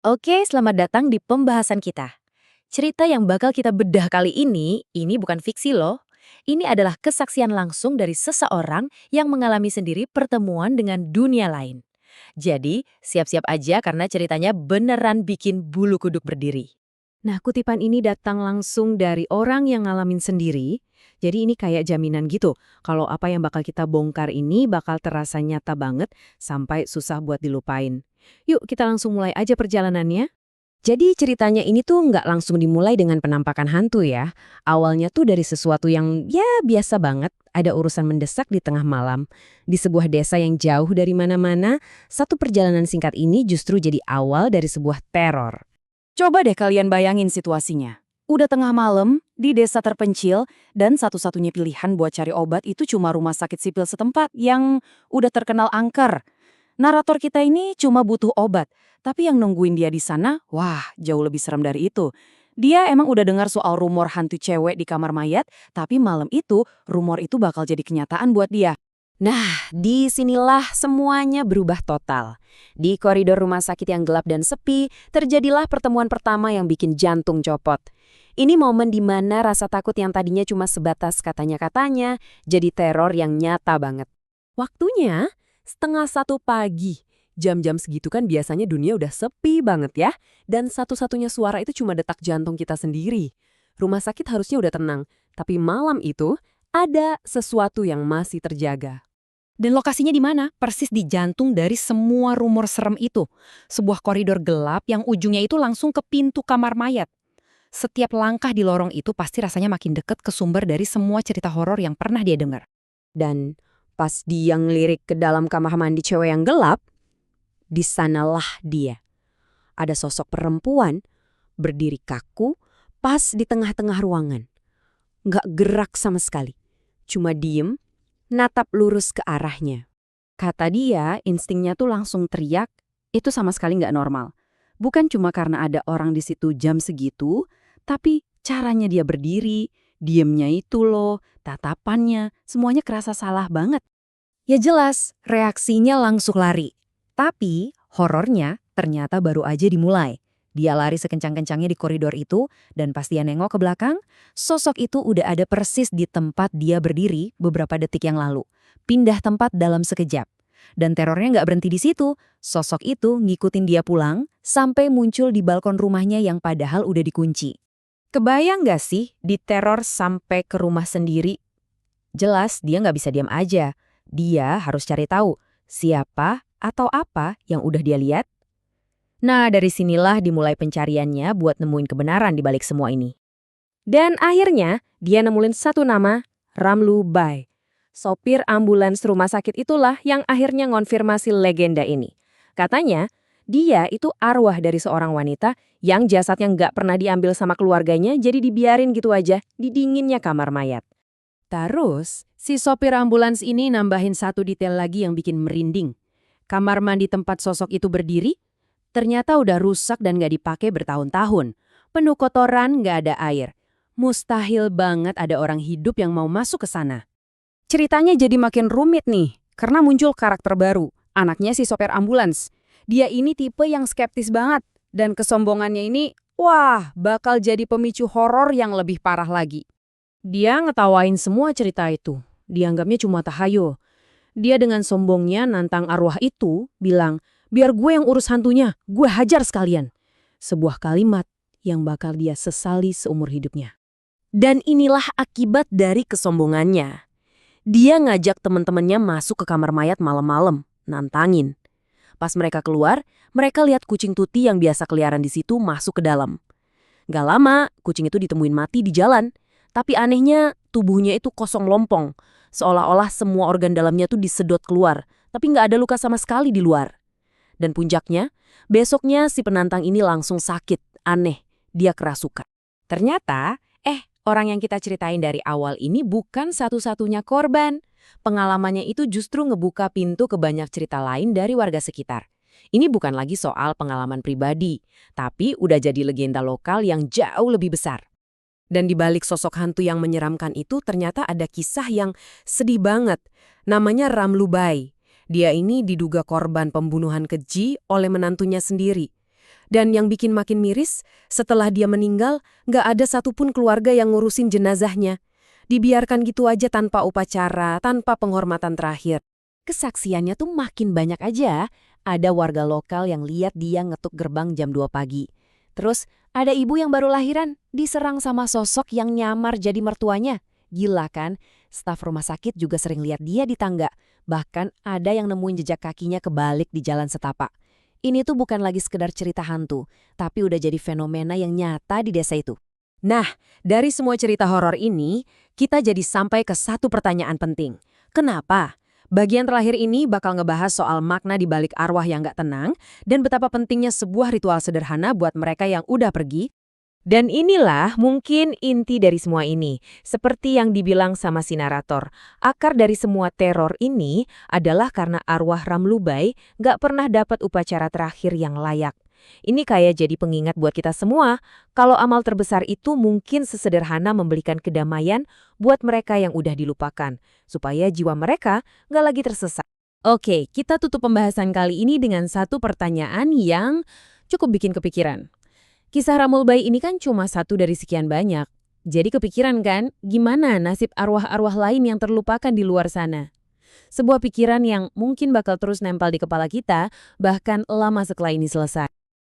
Oke, selamat datang di pembahasan kita. Cerita yang bakal kita bedah kali ini bukan fiksi loh. Ini adalah kesaksian langsung dari seseorang yang mengalami sendiri pertemuan dengan dunia lain. Jadi, siap-siap aja karena ceritanya beneran bikin bulu kuduk berdiri. Nah, kutipan ini datang langsung dari orang yang ngalamin sendiri. Jadi ini kayak jaminan gitu. Kalau apa yang bakal kita bongkar ini bakal terasa nyata banget sampai susah buat dilupain. Yuk kita langsung mulai aja perjalanannya. Jadi ceritanya ini tuh nggak langsung dimulai dengan penampakan hantu ya. Awalnya tuh dari sesuatu yang ya biasa banget, ada urusan mendesak di tengah malam. Di sebuah desa yang jauh dari mana-mana, satu perjalanan singkat ini justru jadi awal dari sebuah teror. Coba deh kalian bayangin situasinya. Udah tengah malam, di desa terpencil, dan satu-satunya pilihan buat cari obat itu cuma rumah sakit sipil setempat yang udah terkenal angker. Narator kita ini cuma butuh obat, tapi yang nungguin dia di sana, wah, jauh lebih serem dari itu. Dia emang udah dengar soal rumor hantu cewek di kamar mayat, tapi malam itu rumor itu bakal jadi kenyataan buat dia. Nah, disinilah semuanya berubah total. Di koridor rumah sakit yang gelap dan sepi, terjadilah pertemuan pertama yang bikin jantung copot. Ini momen di mana rasa takut yang tadinya cuma sebatas katanya-katanya, jadi teror yang nyata banget. Waktunya 1:30 pagi. Jam-jam segitu kan biasanya dunia udah sepi banget ya. Dan satu-satunya suara itu cuma detak jantung kita sendiri. Rumah sakit harusnya udah tenang. Tapi malam itu ada sesuatu yang masih terjaga. Dan lokasinya di mana? Persis di jantung dari semua rumor serem itu. Sebuah koridor gelap yang ujungnya itu langsung ke pintu kamar mayat. Setiap langkah di lorong itu pasti rasanya makin deket ke sumber dari semua cerita horor yang pernah dia dengar. Dan pas dia ngelirik ke dalam kamar mandi cewek yang gelap, di sanalah dia. Ada sosok perempuan berdiri kaku pas di tengah-tengah ruangan. Nggak gerak sama sekali. Cuma diem, natap lurus ke arahnya. Kata dia, instingnya tuh langsung teriak, itu sama sekali nggak normal. Bukan cuma karena ada orang di situ jam segitu, tapi caranya dia berdiri, diemnya itu loh, tatapannya, semuanya kerasa salah banget. Ya jelas, reaksinya langsung lari. Tapi horornya ternyata baru aja dimulai. Dia lari sekencang-kencangnya di koridor itu, dan pas dia nengok ke belakang, sosok itu udah ada persis di tempat dia berdiri beberapa detik yang lalu. Pindah tempat dalam sekejap. Dan terornya nggak berhenti di situ. Sosok itu ngikutin dia pulang, sampai muncul di balkon rumahnya yang padahal udah dikunci. Kebayang nggak sih diteror sampai ke rumah sendiri? Jelas dia nggak bisa diam aja. Dia harus cari tahu siapa atau apa yang udah dia lihat. Nah, dari sinilah dimulai pencariannya buat nemuin kebenaran di balik semua ini. Dan akhirnya, dia nemuin satu nama, Ramlu Bai. Sopir ambulans rumah sakit itulah yang akhirnya ngonfirmasi legenda ini. Katanya, dia itu arwah dari seorang wanita yang jasadnya nggak pernah diambil sama keluarganya, jadi dibiarin gitu aja di dinginnya kamar mayat. Terus, si sopir ambulans ini nambahin satu detail lagi yang bikin merinding. Kamar mandi tempat sosok itu berdiri ternyata udah rusak dan nggak dipakai bertahun-tahun. Penuh kotoran, nggak ada air. Mustahil banget ada orang hidup yang mau masuk ke sana. Ceritanya jadi makin rumit nih, karena muncul karakter baru, anaknya si sopir ambulans. Dia ini tipe yang skeptis banget, dan kesombongannya ini, wah, bakal jadi pemicu horor yang lebih parah lagi. Dia ngetawain semua cerita itu, dianggapnya cuma tahayul. Dia dengan sombongnya nantang arwah itu, bilang, biar gue yang urus hantunya, gue hajar sekalian. Sebuah kalimat yang bakal dia sesali seumur hidupnya. Dan inilah akibat dari kesombongannya. Dia ngajak teman-temannya masuk ke kamar mayat malam-malam, nantangin. Pas mereka keluar, mereka lihat kucing Tuti yang biasa keliaran di situ masuk ke dalam. Gak lama, kucing itu ditemuin mati di jalan. Tapi anehnya, tubuhnya itu kosong lompong. Seolah-olah semua organ dalamnya tuh disedot keluar, tapi nggak ada luka sama sekali di luar. Dan puncaknya, besoknya si penantang ini langsung sakit, aneh, dia kerasukan. Ternyata, orang yang kita ceritain dari awal ini bukan satu-satunya korban. Pengalamannya itu justru ngebuka pintu ke banyak cerita lain dari warga sekitar. Ini bukan lagi soal pengalaman pribadi, tapi udah jadi legenda lokal yang jauh lebih besar. Dan di balik sosok hantu yang menyeramkan itu ternyata ada kisah yang sedih banget. Namanya Ramlu Bai. Dia ini diduga korban pembunuhan keji oleh menantunya sendiri. Dan yang bikin makin miris, setelah dia meninggal, nggak ada satupun keluarga yang ngurusin jenazahnya. Dibiarkan gitu aja tanpa upacara, tanpa penghormatan terakhir. Kesaksiannya tuh makin banyak aja. Ada warga lokal yang lihat dia ngetuk gerbang jam 2 pagi. Terus ada ibu yang baru lahiran, diserang sama sosok yang nyamar jadi mertuanya. Gila kan? Staf rumah sakit juga sering lihat dia di tangga. Bahkan ada yang nemuin jejak kakinya kebalik di jalan setapak. Ini tuh bukan lagi sekedar cerita hantu, tapi udah jadi fenomena yang nyata di desa itu. Nah, dari semua cerita horor ini, kita jadi sampai ke satu pertanyaan penting. Kenapa? Bagian terakhir ini bakal ngebahas soal makna di balik arwah yang nggak tenang dan betapa pentingnya sebuah ritual sederhana buat mereka yang udah pergi. Dan inilah mungkin inti dari semua ini. Seperti yang dibilang sama si narator, akar dari semua teror ini adalah karena arwah Ramlubai nggak pernah dapat upacara terakhir yang layak. Ini kayak jadi pengingat buat kita semua, kalau amal terbesar itu mungkin sesederhana memberikan kedamaian buat mereka yang udah dilupakan, supaya jiwa mereka nggak lagi tersesat. Oke, kita tutup pembahasan kali ini dengan satu pertanyaan yang cukup bikin kepikiran. Kisah Ramulbai ini kan cuma satu dari sekian banyak. Jadi kepikiran kan, gimana nasib arwah-arwah lain yang terlupakan di luar sana? Sebuah pikiran yang mungkin bakal terus nempel di kepala kita, bahkan lama setelah ini selesai.